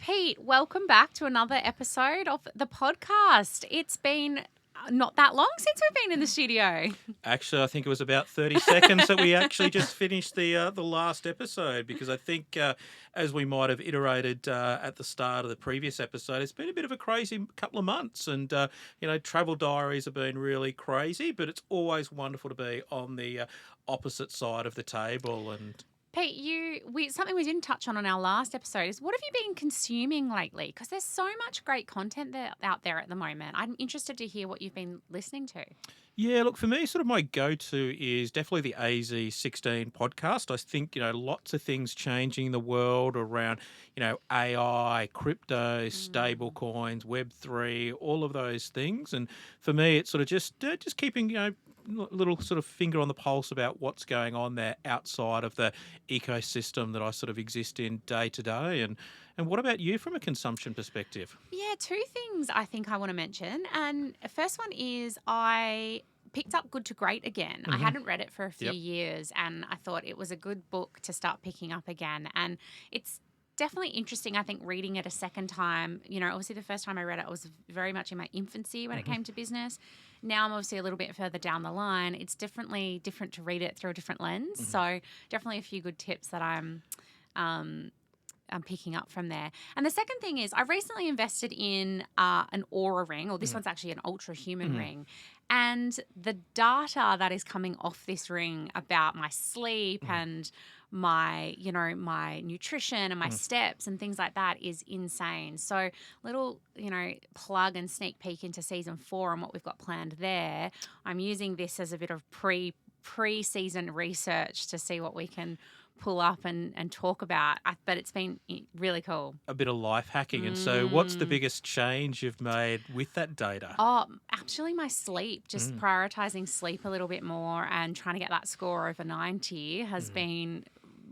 Pete, welcome back to another episode of the podcast. It's been not that long since we've been in the studio. Actually, I think it was about 30 seconds that we actually just finished the last episode, because I think, as we might have iterated at the start of the previous episode, it's been a bit of a crazy couple of months, and travel diaries have been really crazy, but it's always wonderful to be on the opposite side of the table. And Pete, something we didn't touch on our last episode is what have you been consuming lately? Because there's so much great content out there at the moment. I'm interested to hear what you've been listening to. Yeah, look, for me, sort of my go-to is definitely the AZ16 podcast. I think, lots of things changing in the world around, AI, crypto, stable coins, Web3, all of those things. And for me, it's sort of just keeping, little sort of finger on the pulse about what's going on there outside of the ecosystem that I sort of exist in day to day. And what about you from a consumption perspective? Yeah, two things I think I want to mention. And first one is I picked up Good to Great again. I hadn't read it for a few years, and I thought it was a good book to start picking up again. And it's definitely interesting, I think, reading it a second time. Obviously the first time I read it, I was very much in my infancy when it came to business. Now I'm obviously a little bit further down the line. It's different to read it through a different lens. So definitely a few good tips that I'm picking up from there. And the second thing is I recently invested in an Aura ring, or this one's actually an ultra human ring. And the data that is coming off this ring about my sleep and my nutrition and my steps and things like that is insane. So little, plug and sneak peek into season 4 and what we've got planned there. I'm using this as a bit of pre-season research to see what we can pull up and talk about, but it's been really cool. A bit of life hacking. And so what's the biggest change you've made with that data? Oh, actually my sleep, just prioritizing sleep a little bit more and trying to get that score over 90 has been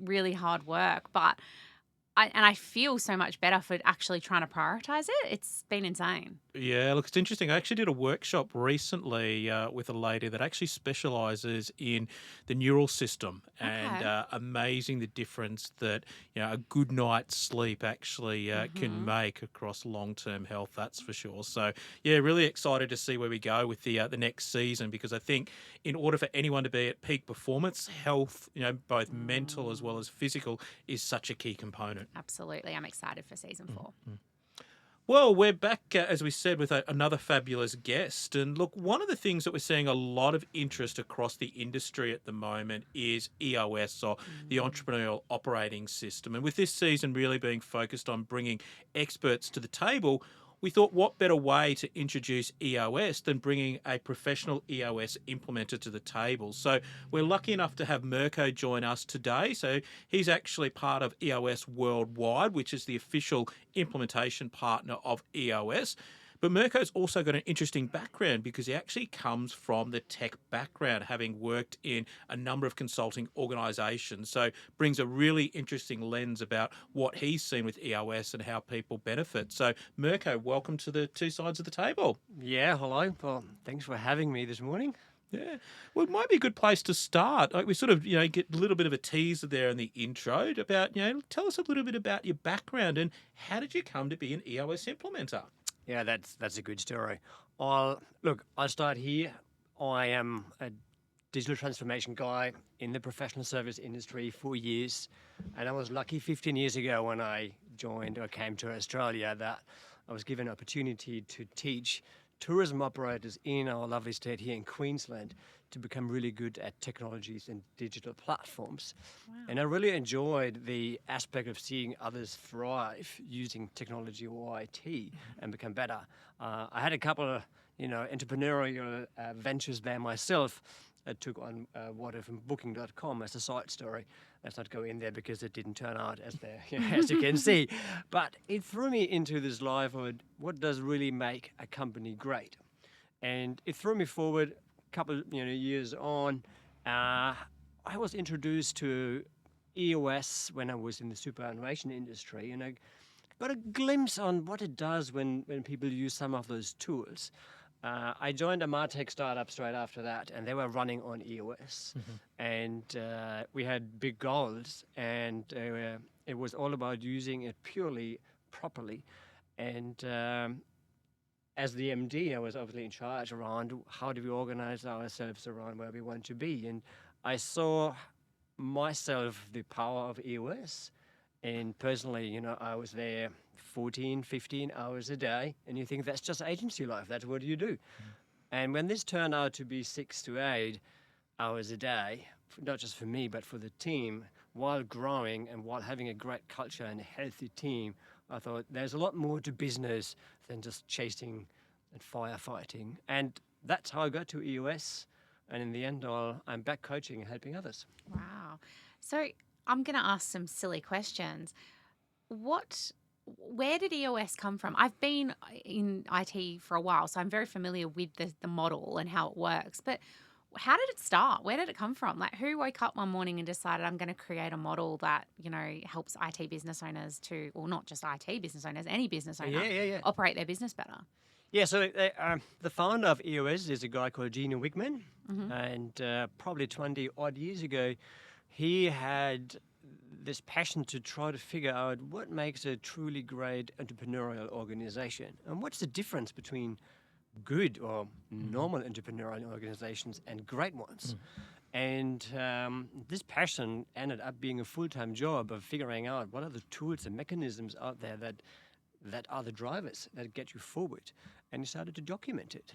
really hard work, but I feel so much better for actually trying to prioritize it. It's been insane. Yeah, look, it's interesting. I actually did a workshop recently with a lady that actually specialises in the neural system, and amazing the difference that a good night's sleep actually can make across long-term health. That's for sure. So yeah, really excited to see where we go with the next season, because I think in order for anyone to be at peak performance, health, both mental as well as physical, is such a key component. Absolutely, I'm excited for season 4. Well, we're back, as we said, with another fabulous guest. And look, one of the things that we're seeing a lot of interest across the industry at the moment is EOS, or the Entrepreneurial Operating System. And with this season really being focused on bringing experts to the table, we thought what better way to introduce EOS than bringing a professional EOS implementer to the table. So we're lucky enough to have Mirko join us today. So he's actually part of EOS Worldwide, which is the official implementation partner of EOS. But Mirko's also got an interesting background, because he actually comes from the tech background, having worked in a number of consulting organisations. So brings a really interesting lens about what he's seen with EOS and how people benefit. So Mirko, welcome to the two sides of the table. Yeah, hello. Well, thanks for having me this morning. Yeah, well, it might be a good place to start. Like we sort of, get a little bit of a teaser there in the intro about, tell us a little bit about your background and how did you come to be an EOS implementer? Yeah, that's a good story. I'll start here. I am a digital transformation guy in the professional service industry for years, and I was lucky 15 years ago when I joined or came to Australia that I was given an opportunity to teach tourism operators in our lovely state here in Queensland to become really good at technologies and digital platforms. Wow. And I really enjoyed the aspect of seeing others thrive using technology or IT and become better. I had a couple of entrepreneurial ventures there myself. I took on water from booking.com as a side story. Let's not go in there because it didn't turn out as you can see. But it threw me into this life of what does really make a company great. And it threw me forward a couple years on. I was introduced to EOS when I was in the superannuation industry, and I got a glimpse on what it does when people use some of those tools. I joined a MarTech startup straight after that, and they were running on EOS. And we had big goals, and it was all about using it purely properly. And as the MD, I was obviously in charge around how do we organize ourselves around where we want to be. And I saw myself the power of EOS. And personally, you know, I was there 14, 15 hours a day. And you think that's just agency life. That's what you do. And when this turned out to be 6 to 8 hours a day, not just for me, but for the team, while growing and while having a great culture and a healthy team, I thought there's a lot more to business than just chasing and firefighting. And that's how I got to EOS. And in the end, I'm back coaching and helping others. Wow. So I'm going to ask some silly questions. Where did EOS come from? I've been in IT for a while, so I'm very familiar with the model and how it works. But how did it start? Where did it come from? Like, who woke up one morning and decided I'm going to create a model that, you know, helps IT business owners to, or not just IT business owners, any business owner, operate their business better? Yeah, so the founder of EOS is a guy called Gino Wickman. And probably 20 odd years ago, he had this passion to try to figure out what makes a truly great entrepreneurial organization and what's the difference between good or normal entrepreneurial organizations and great ones. And this passion ended up being a full-time job of figuring out what are the tools and mechanisms out there that are the drivers that get you forward. And he started to document it.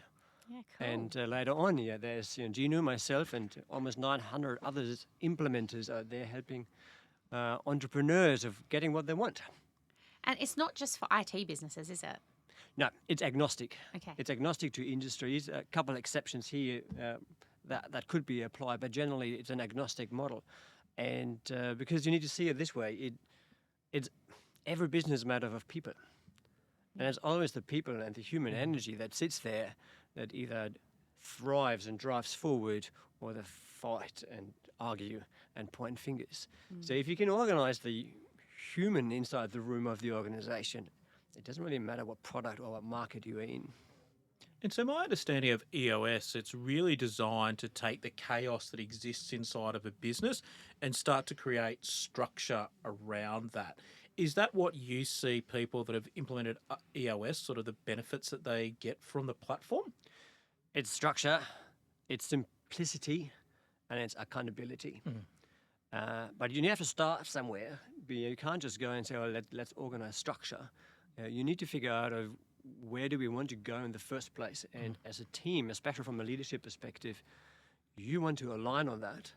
Yeah, cool. And later on, there's Gino, myself, and almost 900 other implementers out there helping entrepreneurs of getting what they want. And it's not just for IT businesses, is it? No, it's agnostic. Okay. It's agnostic to industries. A couple of exceptions here that could be applied, but generally it's an agnostic model. And because you need to see it this way, it's every business matter of people. And it's always the people and the human energy that sits there that either thrives and drives forward or they fight and argue and point fingers. So if you can organize the human inside the room of the organization, it doesn't really matter what product or what market you're in. And so my understanding of EOS, it's really designed to take the chaos that exists inside of a business and start to create structure around that. Is that what you see people that have implemented EOS, sort of the benefits that they get from the platform? It's structure, it's simplicity, and it's accountability. But you have to start somewhere. You can't just go and say, oh, let's organize structure. You need to figure out where do we want to go in the first place. And as a team, especially from a leadership perspective, you want to align on that.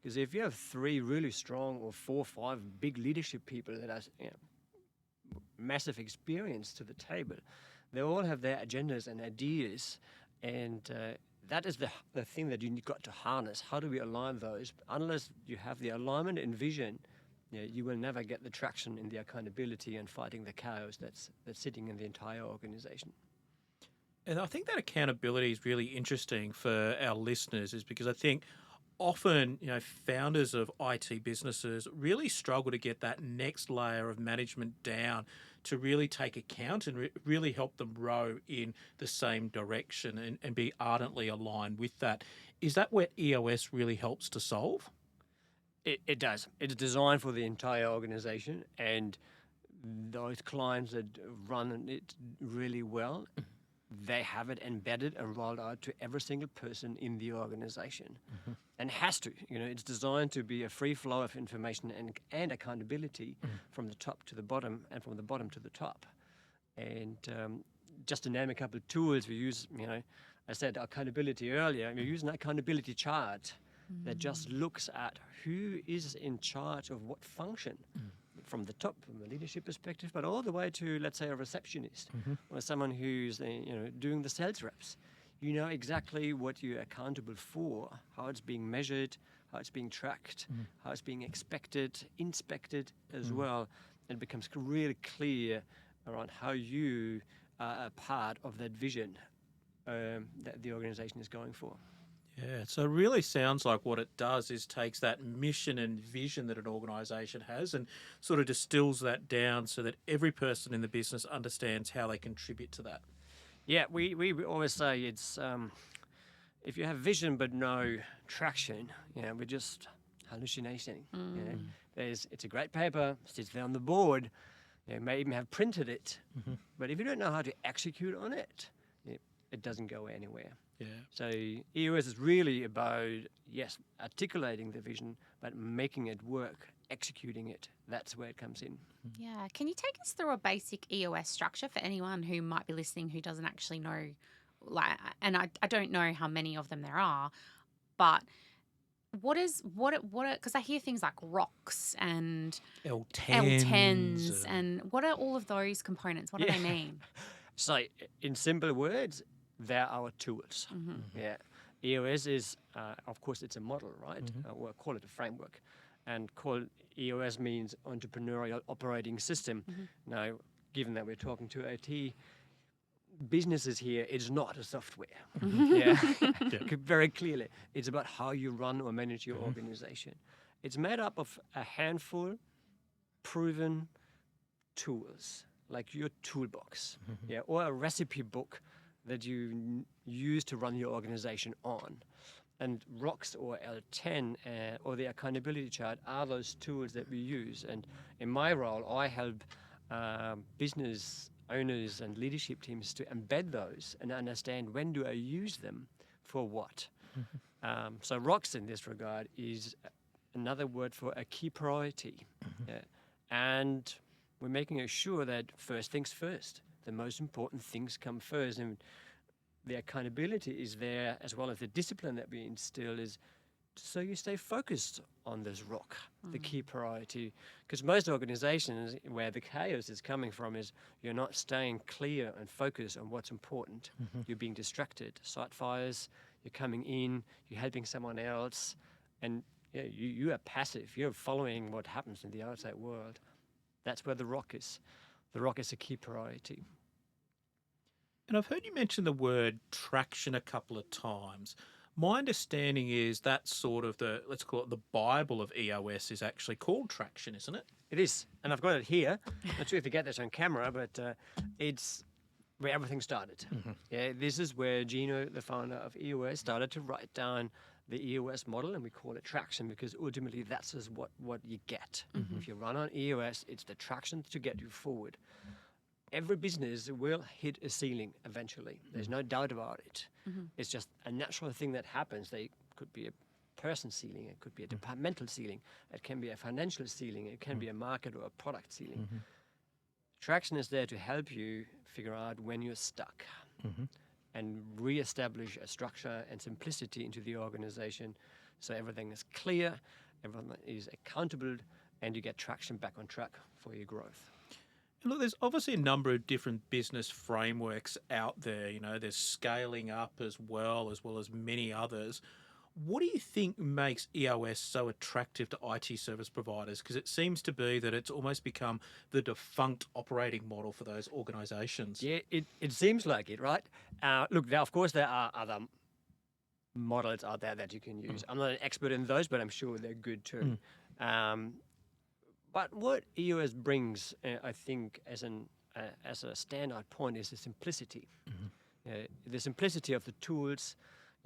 Because if you have 3 really strong or 4 or 5 big leadership people that have massive experience to the table, they all have their agendas and ideas. And that is the thing that you've got to harness. How do we align those? Unless you have the alignment and vision, you will never get the traction in the accountability and fighting the chaos that's sitting in the entire organization. And I think that accountability is really interesting for our listeners, is because I think often, founders of IT businesses really struggle to get that next layer of management down to really take account and really help them row in the same direction and be ardently aligned with that. Is that what EOS really helps to solve? It does. It's designed for the entire organization, and those clients that run it really well, they have it embedded and rolled out to every single person in the organization. And has to. It's designed to be a free flow of information and accountability from the top to the bottom and from the bottom to the top. And just to name a couple of tools we use, I said accountability earlier, we use an accountability chart that just looks at who is in charge of what function from the top, from a leadership perspective, but all the way to, let's say, a receptionist or someone who's doing the sales reps. You know exactly what you're accountable for, how it's being measured, how it's being tracked, how it's being inspected as well. It becomes really clear around how you are a part of that vision that the organization is going for. Yeah, so it really sounds like what it does is takes that mission and vision that an organisation has and sort of distills that down so that every person in the business understands how they contribute to that. Yeah, we always say it's if you have vision but no traction, we're just hallucinating. It's a great paper, sits there on the board, You may even have printed it, but if you don't know how to execute on it, it doesn't go anywhere. Yeah. So EOS is really about, yes, articulating the vision, but making it work, executing it. That's where it comes in. Yeah. Can you take us through a basic EOS structure for anyone who might be listening who doesn't actually know, and I don't know how many of them there are, but because I hear things like rocks and L10s and what are all of those components? What do they mean? So in simple words, they're our tools. Yeah. EOS is, of course, it's a model, right? We'll call it a framework. And EOS means Entrepreneurial Operating System. Now, given that we're talking to IT businesses here, it's not a software. Very clearly. It's about how you run or manage your organization. It's made up of a handful proven tools, like your toolbox, or a recipe book that you use to run your organization on. And ROCs or L10 or the accountability chart are those tools that we use. And in my role, I help business owners and leadership teams to embed those and understand when do I use them for what. So ROCs in this regard is another word for a key priority. And we're making sure that first things first. The most important things come first, and the accountability is there, as well as the discipline that we instill is so you stay focused on this rock, the key priority. Because most organizations, where the chaos is coming from, is you're not staying clear and focused on what's important. You're being distracted. Site fires, you're coming in, you're helping someone else, and you are passive. You're following what happens in the outside world. That's where the rock is. The rock is a key priority. And I've heard you mention the word traction a couple of times. My understanding is that sort of let's call it the Bible of EOS is actually called traction, isn't it? It is. And I've got it here. Not sure if you get this on camera, but it's where everything started. Yeah, this is where Gino, the founder of EOS, started to write down the EOS model, and we call it traction because ultimately that's just what you get. If you run on EOS, it's the traction to get you forward. Every business will hit a ceiling eventually. There's no doubt about it. It's just a natural thing that happens. They could be a person ceiling, it could be a departmental ceiling, it can be a financial ceiling, it can be a market or a product ceiling. Traction is there to help you figure out when you're stuck and re-establish a structure and simplicity into the organization so everything is clear, everyone is accountable, and you get traction back on track for your growth. Look, there's obviously a number of different business frameworks out there. You know, there's scaling up as well as many others. What do you think makes EOS so attractive to IT service providers? Because it seems to be that it's almost become the defunct operating model for those organisations. Yeah, it seems like it, right? Look, of course, there are other models out there that you can use. I'm not an expert in those, but I'm sure they're good too. But what EOS brings, I think, as a standout point is the simplicity. The simplicity of the tools.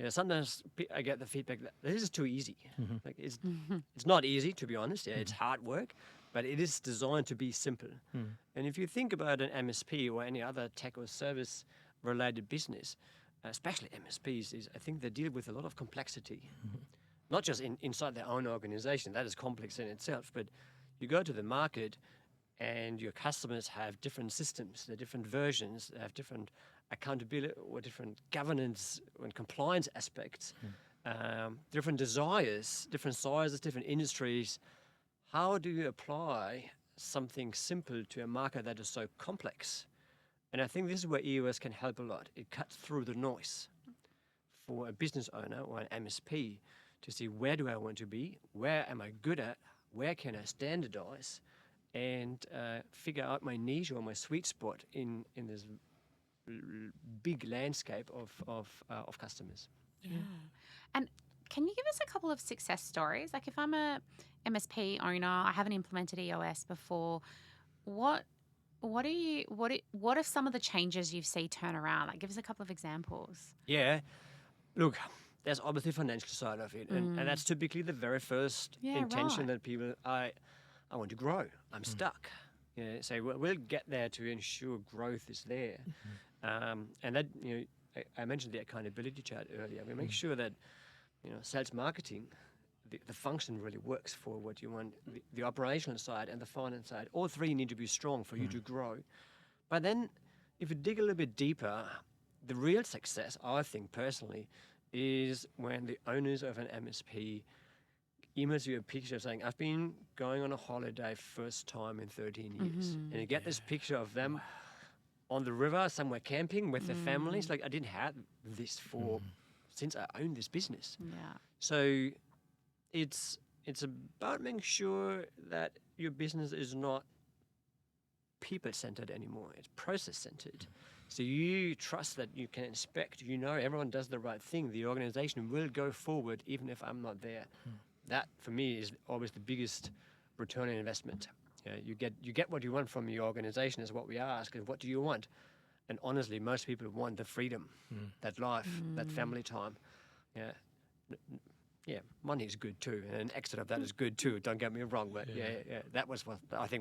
Sometimes I get the feedback that this is too easy. Like it's not easy, to be honest. It's hard work, but it is designed to be simple. And if you think about an MSP or any other tech or service-related business, especially MSPs, I think they deal with a lot of complexity. Not just inside their own organization, that is complex in itself, but you go to the market and your customers have different systems, they're different versions, they have different accountability or different governance and compliance aspects, different desires, different sizes, different industries. How do you apply something simple to a market that is so complex? And I think this is where EOS can help a lot. It cuts through the noise for a business owner or an MSP to see where do I want to be, where am I good at, where can I standardize and figure out my niche or my sweet spot in this big landscape of customers. Yeah. And can you give us a couple of success stories? Like if I'm a MSP owner, I haven't implemented EOS before, what are some of the changes you've seen turn around? Like give us a couple of examples. Yeah. Look, there's obviously the financial side of it, and that's typically the very first intention that people, I want to grow, I'm stuck. Yeah, so we'll get there to ensure growth is there. And that, I mentioned the accountability chart earlier. We make sure that, sales marketing, the function really works for what you want, the operational side and the finance side. All three need to be strong for you to grow. But then if you dig a little bit deeper, the real success, I think personally, is when the owners of an MSP emails you a picture saying, I've been going on a holiday first time in 13 years. And you get this picture of them on the river somewhere camping with their families. Like, I didn't have this since I owned this business. Yeah. So it's about making sure that your business is not people-centered anymore. It's process-centered. So you trust that you can inspect, everyone does the right thing. The organization will go forward even if I'm not there. That, for me, is always the biggest return on investment. You get what you want from your organization is what we ask. And what do you want? And honestly, most people want the freedom, that life, that family time. Yeah, money is good too, and an exit of that is good too. Don't get me wrong, but that was what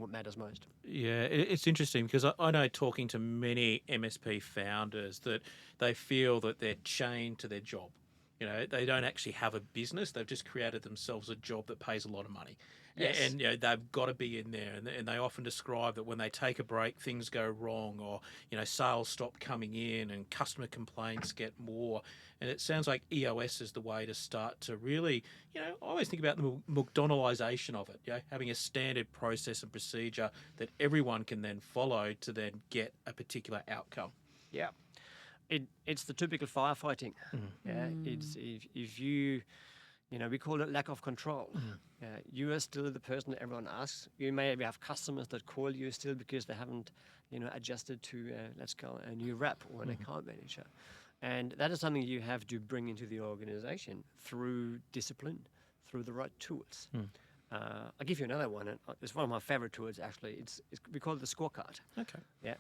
matters most. Yeah, it's interesting because I know, talking to many MSP founders, that they feel that they're chained to their job. They don't actually have a business. They've just created themselves a job that pays a lot of money. Yes. And they've got to be in there. And they often describe that when they take a break, things go wrong, or, sales stop coming in and customer complaints get more. And it sounds like EOS is the way to start to really, I always think about the McDonaldization of it, having a standard process and procedure that everyone can then follow to then get a particular outcome. Yeah. It's the typical firefighting. Yeah, it's if you, we call it lack of control. You are still the person that everyone asks. You may have customers that call you still because they haven't, adjusted to let's call it a new rep or an account manager, and that is something you have to bring into the organization through discipline, through the right tools. I'll give you another one. And it's one of my favorite tools actually. We call it the scorecard. Okay. Yeah.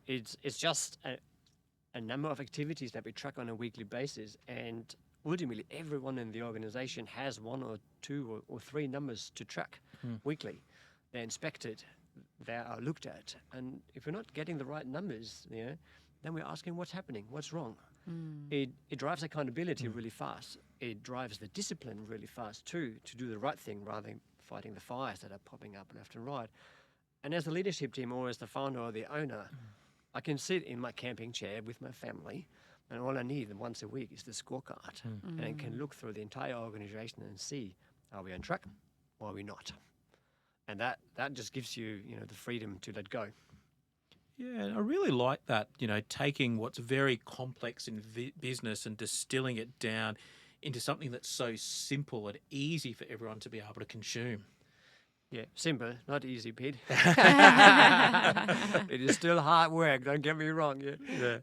It's just a number of activities that we track on a weekly basis, and ultimately everyone in the organization has one or two or three numbers to track weekly. They're inspected, they are looked at, and if we're not getting the right numbers, then we're asking what's happening, what's wrong. It drives accountability really fast. It drives the discipline really fast too, to do the right thing rather than fighting the fires that are popping up left and right. And as the leadership team or as the founder or the owner, I can sit in my camping chair with my family, and all I need once a week is the scorecard. And I can look through the entire organization and see, are we on track or are we not? And that just gives you, the freedom to let go. Yeah, I really like that, taking what's very complex in business and distilling it down into something that's so simple and easy for everyone to be able to consume. Yeah, simple, not easy, Pete. It is still hard work, don't get me wrong.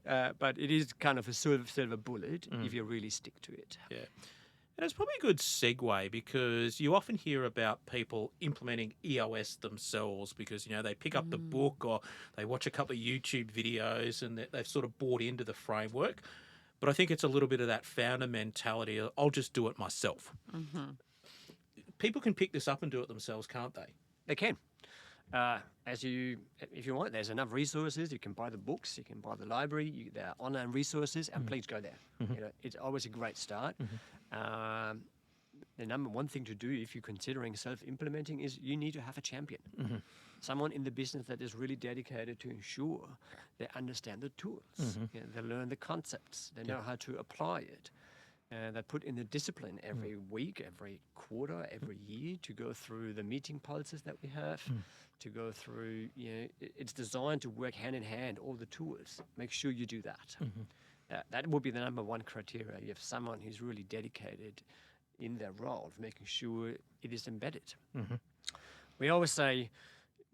But it is kind of a silver bullet if you really stick to it. Yeah. And it's probably a good segue because you often hear about people implementing EOS themselves because, they pick up the book or they watch a couple of YouTube videos and they've sort of bought into the framework. But I think it's a little bit of that founder mentality. I'll just do it myself. People can pick this up and do it themselves, can't they? They can. If you want, there's enough resources. You can buy the books, you can buy the library, there are online resources, and please go there. It's always a great start. The number one thing to do if you're considering self-implementing is you need to have a champion. Someone in the business that is really dedicated to ensure they understand the tools, they learn the concepts, they know how to apply it. They put in the discipline every week, every quarter, every year to go through the meeting policies that we have, to go through, it's designed to work hand in hand, all the tools. Make sure you do that. That would be the number one criteria. You have someone who's really dedicated in their role, making sure it is embedded. We always say,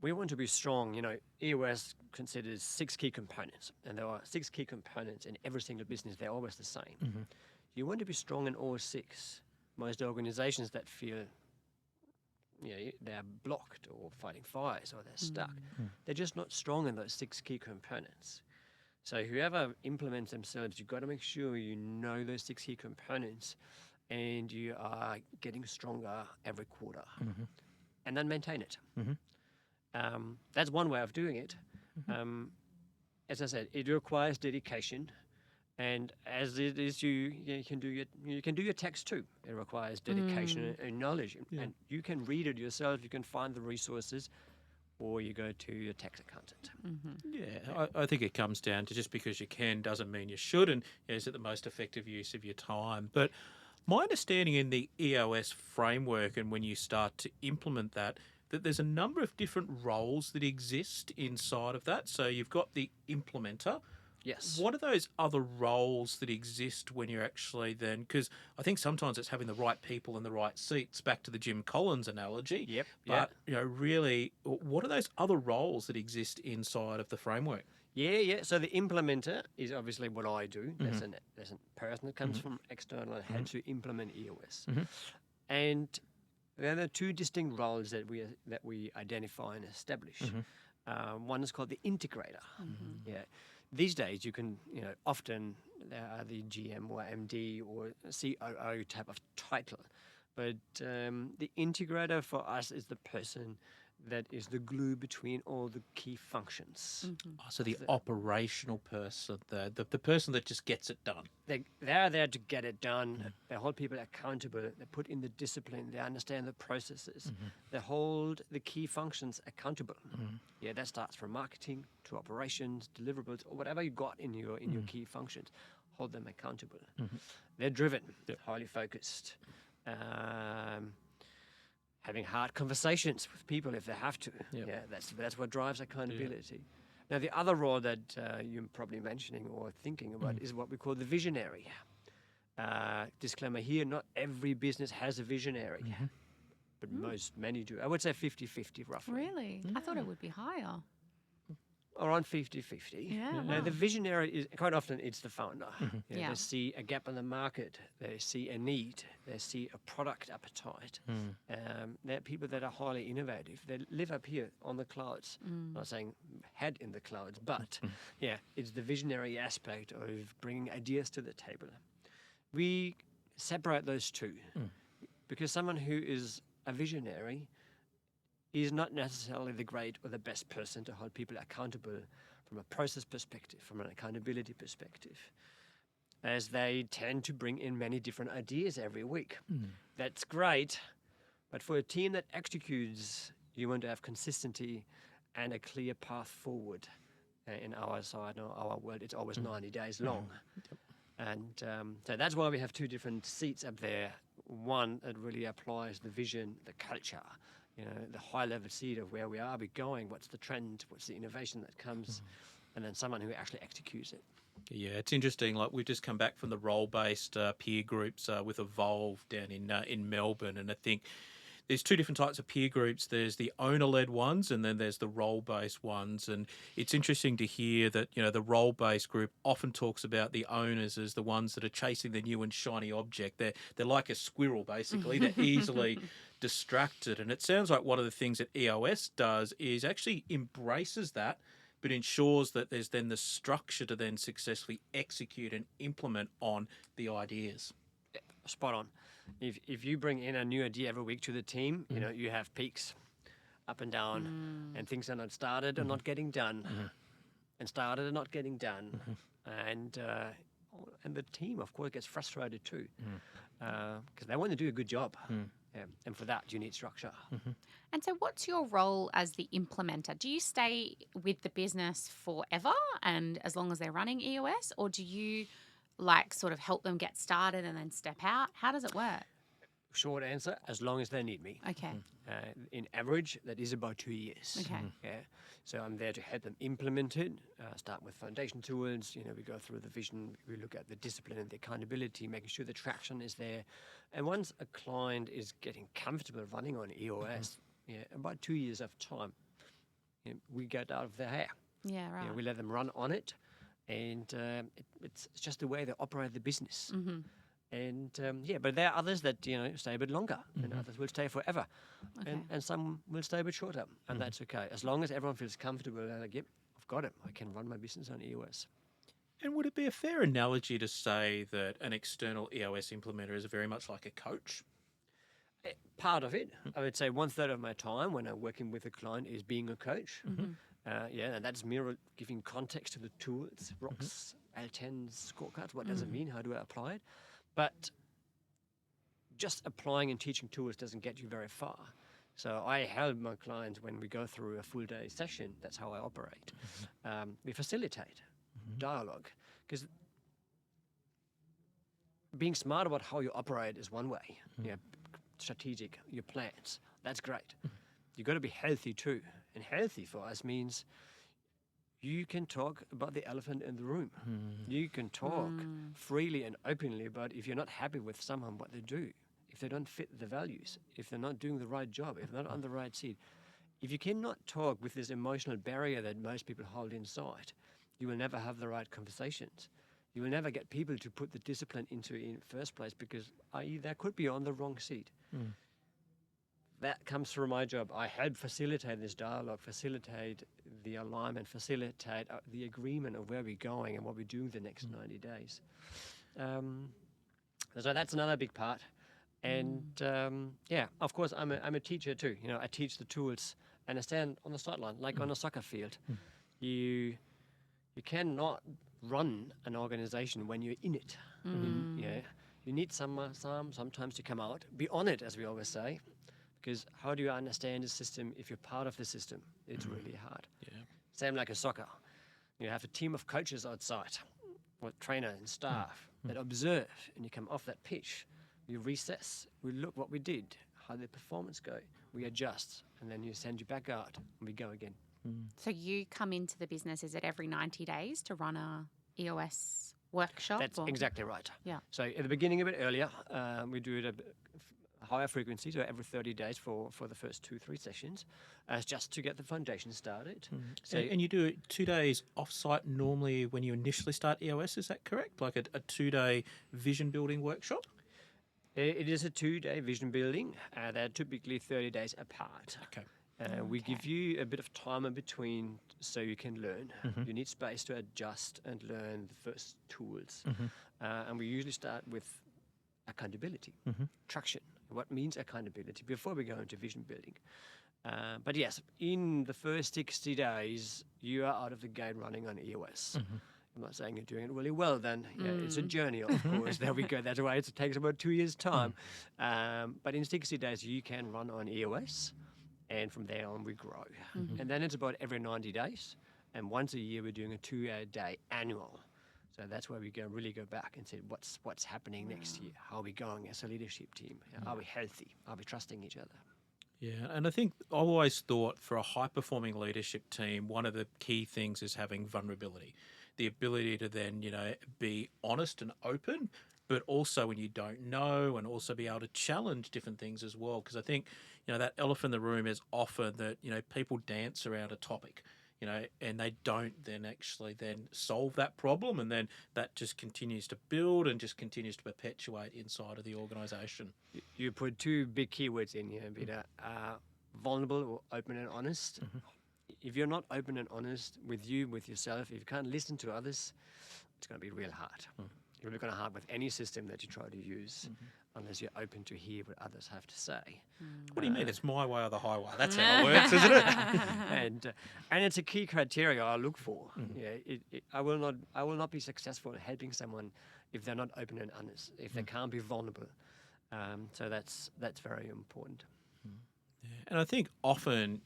we want to be strong. EOS considers 6 key components, and there are 6 key components in every single business. They're always the same. You want to be strong in all 6. Most organizations that feel they're blocked or fighting fires or they're stuck, they're just not strong in those 6 key components. So whoever implements themselves, you've got to make sure you know those 6 key components and you are getting stronger every quarter. And then maintain it. That's one way of doing it. As I said, it requires dedication, and as it is, you can do your tax too. It requires dedication and knowledge, and you can read it yourself. You can find the resources, or you go to your tax accountant. Yeah, I think it comes down to just because you can doesn't mean you should, and is it the most effective use of your time? But my understanding in the EOS framework, and when you start to implement that there's a number of different roles that exist inside of that. So you've got the implementer. Yes. What are those other roles that exist when you're actually then? Because I think sometimes it's having the right people in the right seats. Back to the Jim Collins analogy. Yep. But really, what are those other roles that exist inside of the framework? Yeah. So the implementer is obviously what I do. There's a person that comes from external and had to implement EOS, and there are two distinct roles that we identify and establish. One is called the integrator. Yeah. These days, you can, often there are the GM or MD or COO type of title, but the integrator for us is the person that is the glue between all the key functions. So the operational person, the person that just gets it done. They're there to get it done. They hold people accountable. They put in the discipline. They understand the processes. They hold the key functions accountable. Yeah, that starts from marketing to operations, deliverables, or whatever you got in your key functions. Hold them accountable. They're driven, highly focused. Having hard conversations with people if they have to. Yeah, that's what drives accountability. Now, the other role that you're probably mentioning or thinking about is what we call the visionary. Disclaimer here, not every business has a visionary, but many do. I would say 50-50 roughly. Really? I thought it would be higher. Around 50-50. Yeah, Now, wow. the visionary is quite often it's the founder. Yeah. They see a gap in the market. They see a need. They see a product appetite. They're people that are highly innovative. They live up here on the clouds. I'm not saying head in the clouds, but it's the visionary aspect of bringing ideas to the table. We separate those two because someone who is a visionary is not necessarily the great or the best person to hold people accountable from a process perspective, from an accountability perspective, as they tend to bring in many different ideas every week. That's great, but for a team that executes, you want to have consistency and a clear path forward. In our side, or our world, it's always 90 days long. And so that's why we have two different seats up there. One that really applies the vision, the culture, the high-level seed of where we are going, what's the trend, what's the innovation that comes, and then someone who actually executes it. Yeah, it's interesting. Like we've just come back from the role-based peer groups with Evolve down in Melbourne, and I think there's two different types of peer groups. There's the owner-led ones, and then there's the role-based ones. And it's interesting to hear that the role-based group often talks about the owners as the ones that are chasing the new and shiny object. They're like a squirrel, basically. They're easily distracted. And it sounds like one of the things that EOS does is actually embraces that, but ensures that there's then the structure to then successfully execute and implement on the ideas. Spot on. If you bring in a new idea every week to the team, you have peaks up and down, and things are not started or not getting done, and started and not getting done, and the team, of course, gets frustrated too, because they want to do a good job, and for that you need structure. And so what's your role as the implementer? Do you stay with the business forever and as long as they're running EOS, or do you sort of help them get started and then step out? How does it work? Short answer, as long as they need me. Okay. In average, that is about 2 years. Okay. Yeah. So I'm there to help them implement it, start with foundation tools. We go through the vision, we look at the discipline and the accountability, making sure the traction is there. And once a client is getting comfortable running on EOS, about 2 years of time, we get out of their hair. Yeah, right. We let them run on it. And it's just the way they operate the business. And but there are others that stay a bit longer, and others will stay forever, and some will stay a bit shorter, and that's okay as long as everyone feels comfortable and like, yep, I've got it. I can run my business on EOS. And would it be a fair analogy to say that an external EOS implementer is very much like a coach? Part of it, I would say 1/3 of my time when I'm working with a client is being a coach. And that's me giving context to the tools, rocks, L10s, scorecards. What does it mean? How do I apply it? But just applying and teaching tools doesn't get you very far. So I help my clients when we go through a full day session. That's how I operate. We facilitate dialogue, because being smart about how you operate is one way. Strategic, your plans, that's great. You've got to be healthy too. And healthy for us means you can talk about the elephant in the room. You can talk freely and openly about if you're not happy with someone, what they do, if they don't fit the values, if they're not doing the right job, if they're not on the right seat. If you cannot talk with this emotional barrier that most people hold inside, you will never have the right conversations. You will never get people to put the discipline into in first place, because i.e. they could be on the wrong seat. That comes through my job. I help facilitate this dialogue, facilitate the alignment, facilitate the agreement of where we're going and what we're doing the next 90 days. So that's another big part. And of course, I'm a teacher too. I teach the tools, and I stand on the sideline, like on a soccer field. You cannot run an organization when you're in it. You need sometimes to come out, be on it, as we always say, because how do you understand the system if you're part of the system? It's really hard. Same like a soccer. You have a team of coaches outside, with trainer and staff that observe, and you come off that pitch. We recess, we look what we did, how the performance go, we adjust, and then you send you back out, and we go again. So you come into the business, is it every 90 days to run a EOS workshop? That's exactly right. Yeah. So at the beginning, a bit earlier, we do it a higher frequency, so every 30 days for the first 2-3 sessions, just to get the foundation started. So, and you do it 2 days off-site normally when you initially start EOS, is that correct? Like a 2-day vision building workshop? It is a 2-day vision building. They're typically 30 days apart. Okay. We give you a bit of time in between so you can learn. You need space to adjust and learn the first tools. And we usually start with accountability, traction. What means accountability before we go into vision building? But yes, in the first 60 days, you are out of the gate running on EOS. I'm not saying you're doing it really well then. It's a journey, of course. There we go. That's why it takes about 2 years' time. But in 60 days, you can run on EOS. And from there on, we grow. And then it's about every 90 days. And once a year, we're doing a 2-day annual. So that's where we really go back and say, what's happening next year? How are we going as a leadership team? Are we healthy? Are we trusting each other? Yeah, and I think I've always thought for a high-performing leadership team, one of the key things is having vulnerability, the ability to then, be honest and open, but also when you don't know, and also be able to challenge different things as well. Because I think, that elephant in the room is often that, people dance around a topic, and they don't then actually solve that problem. And then that just continues to build and just continues to perpetuate inside of the organisation. You put 2 big keywords in here, Peter. Vulnerable or open and honest. If you're not open and honest with yourself, if you can't listen to others, it's going to be real hard. You're really going to hard with any system that you try to use, unless you're open to hear what others have to say. What do you mean? It's my way or the highway. That's how it works, isn't it? And it's a key criteria I look for. I will not be successful in helping someone if they're not open and honest, if they can't be vulnerable. So that's very important. And I think often,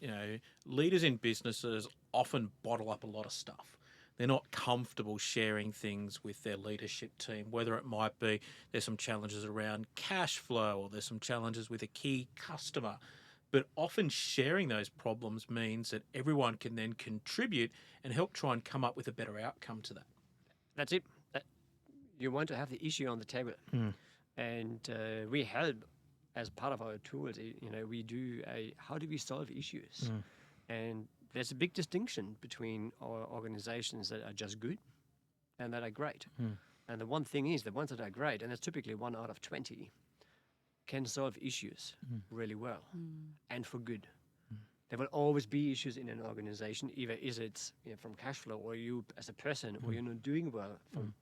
leaders in businesses often bottle up a lot of stuff. They're not comfortable sharing things with their leadership team, whether it might be there's some challenges around cash flow or there's some challenges with a key customer. But often sharing those problems means that everyone can then contribute and help try and come up with a better outcome to that. That's it. You want to have the issue on the table. And we help, as part of our tools, we do how do we solve issues? And there's a big distinction between our organizations that are just good and that are great. And the one thing is, the ones that are great, and it's typically 1 out of 20, can solve issues really well and for good. There will always be issues in an organization, either is it from cash flow or you as a person or you're not doing well from,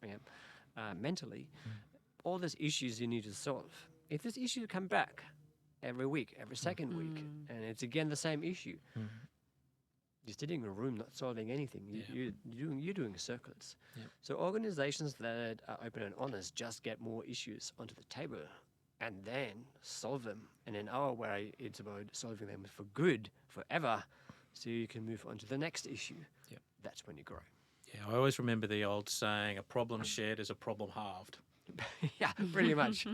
mentally. All these issues you need to solve. If this issue come back, every week, every second week, and it's again the same issue. You're sitting in a room not solving anything. You're doing circles. So organizations that are open and honest just get more issues onto the table and then solve them. And in our way, it's about solving them for good, forever, so you can move on to the next issue. That's when you grow. Yeah, I always remember the old saying, a problem shared is a problem halved. Yeah, pretty much.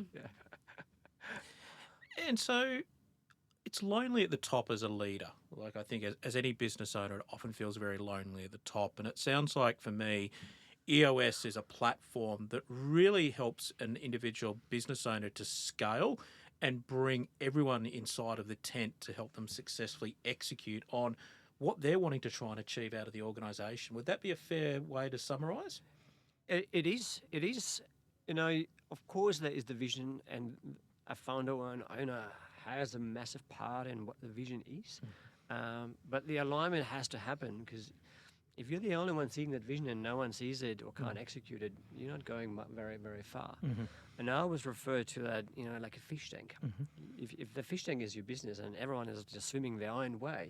And so it's lonely at the top as a leader. Like, I think as any business owner, it often feels very lonely at the top. And it sounds like, for me, EOS is a platform that really helps an individual business owner to scale and bring everyone inside of the tent to help them successfully execute on what they're wanting to try and achieve out of the organisation. Would that be a fair way to summarise? It is. You know, of course, there is the vision, and a founder or an owner has a massive part in what the vision is. But the alignment has to happen, because if you're the only one seeing that vision and no one sees it or can't execute it, you're not going very, very far. And I always refer to that, you know, like a fish tank. If the fish tank is your business and everyone is just swimming their own way,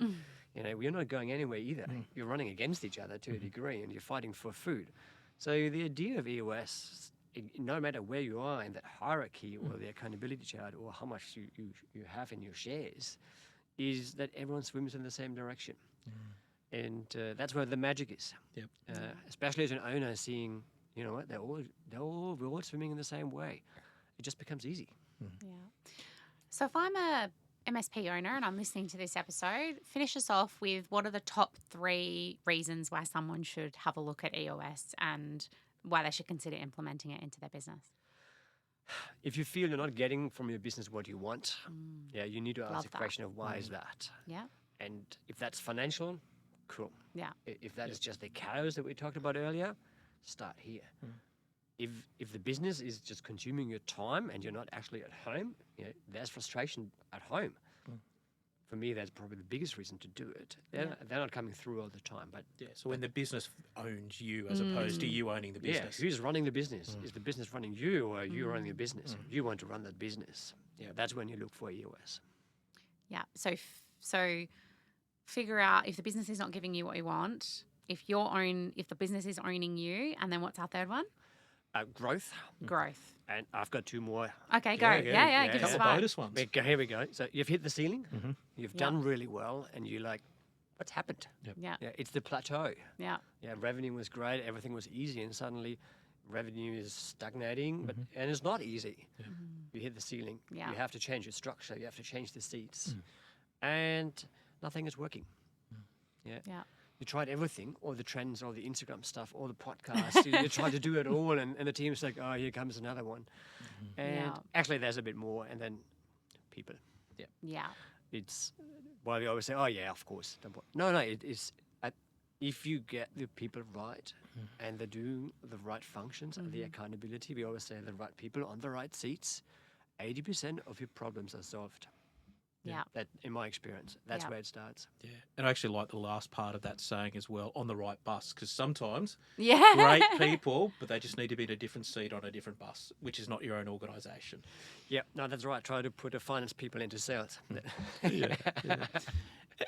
you know, you're not going anywhere either. You're running against each other to a degree, and you're fighting for food. So the idea of EOS, no matter where you are in that hierarchy or the accountability chart or how much you have in your shares, is that everyone swims in the same direction. And that's where the magic is. Especially as an owner, seeing, you know what, we're all swimming in the same way. It just becomes easy. So if I'm a MSP owner and I'm listening to this episode, finish us off with what are the top 3 reasons why someone should have a look at EOS and why they should consider implementing it into their business. If you feel you're not getting from your business what you want, you need to ask the question of why is that? And if that's financial, cool. If that is just the cows that we talked about earlier, start here. If the business is just consuming your time and you're not actually at home, you know, there's frustration at home. For me, that's probably the biggest reason to do it. They're not coming through all the time. But so when the business owns you as opposed to you owning the business. Who's running the business? Is the business running you, or are you running the business? You want to run that business. That's when you look for EOS. So figure out if the business is not giving you what you want, if the business is owning you, and then what's our third one? Growth. And I've got 2 more. Okay, go. Yeah, give us a bonus ones. Here we go. So you've hit the ceiling. You've done really well, and you're like, what's happened? It's the plateau. Revenue was great, everything was easy, and suddenly revenue is stagnating, and it's not easy. You hit the ceiling. You have to change your structure. You have to change the seats, and nothing is working. You tried everything, all the trends, all the Instagram stuff, all the podcasts. you tried to do it all, and the team's like, oh, here comes another one. And actually, there's a bit more, and then people. It's why we always say, oh, yeah, of course. No, it is. If you get the people right and they do the right functions and the accountability, we always say the right people on the right seats, 80% of your problems are solved. That, in my experience, that's where it starts. And I actually like the last part of that saying as well, on the right bus, because sometimes Yeah. great people, but they just need to be in a different seat on a different bus, which is not your own organisation. Yeah, no, that's right. Try to put finance people into sales. Yeah.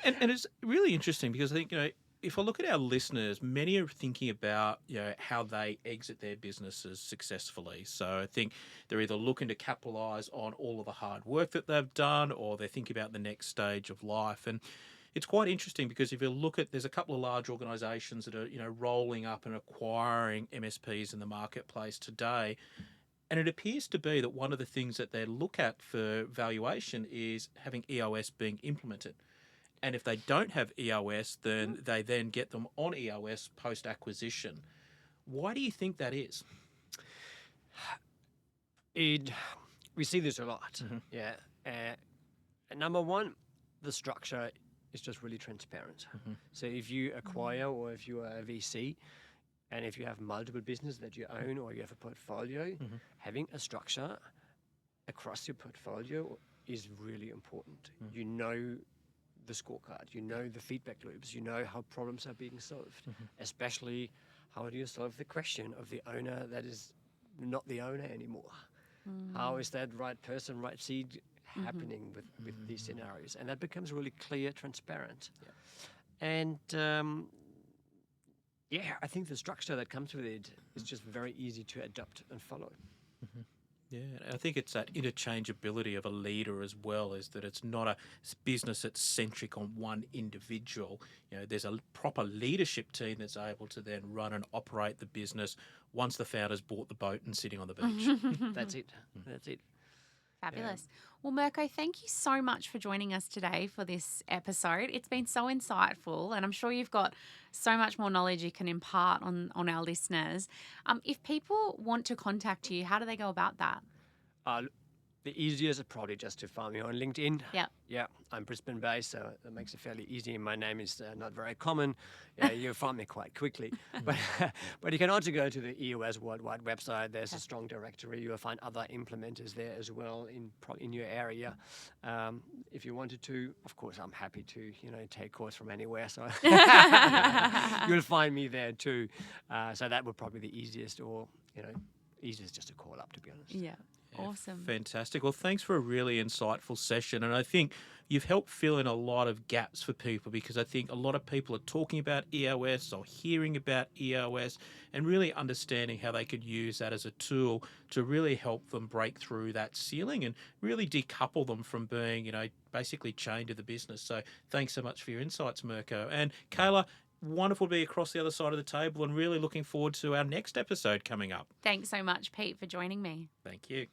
And it's really interesting because I think, if I look at our listeners, many are thinking about, how they exit their businesses successfully. So I think they're either looking to capitalise on all of the hard work that they've done, or they're thinking about the next stage of life. And it's quite interesting because if you look at, there's a couple of large organisations that are, rolling up and acquiring MSPs in the marketplace today. And it appears to be that one of the things that they look at for valuation is having EOS being implemented. And if they don't have EOS, then they then get them on EOS post-acquisition. Why do you think that is? We see this a lot. Number one, the structure is just really transparent. So if you acquire or if you are a VC, and if you have multiple businesses that you own or you have a portfolio, having a structure across your portfolio is really important. You know the scorecard, you know the feedback loops, you know how problems are being solved, especially how do you solve the question of the owner that is not the owner anymore. How is that right person, right seed happening with these scenarios. And that becomes really clear, transparent. And I think the structure that comes with it is just very easy to adopt and follow. Yeah, and I think it's that interchangeability of a leader as well, is that it's not a business that's centric on one individual. There's a proper leadership team that's able to then run and operate the business once the founder's bought the boat and sitting on the beach. That's it. That's it. Fabulous. Well, Mirko, thank you so much for joining us today for this episode. It's been so insightful, and I'm sure you've got so much more knowledge you can impart on our listeners. If people want to contact you, how do they go about that? The easiest is probably just to find me on LinkedIn. Yeah. Yeah, I'm Brisbane based, so that makes it fairly easy. My name is not very common. Yeah, you'll find me quite quickly. But you can also go to the EOS Worldwide website. There's a strong directory. You'll find other implementers there as well in your area. If you wanted to, of course, I'm happy to take course from anywhere. So you'll find me there too. So that would probably be the easiest, or easiest just to call up, to be honest. Yeah. Awesome. Fantastic. Well, thanks for a really insightful session. And I think you've helped fill in a lot of gaps for people, because I think a lot of people are talking about EOS or hearing about EOS and really understanding how they could use that as a tool to really help them break through that ceiling and really decouple them from being, basically chained to the business. So thanks so much for your insights, Mirko. And Kayla, wonderful to be across the other side of the table, and really looking forward to our next episode coming up. Thanks so much, Pete, for joining me. Thank you.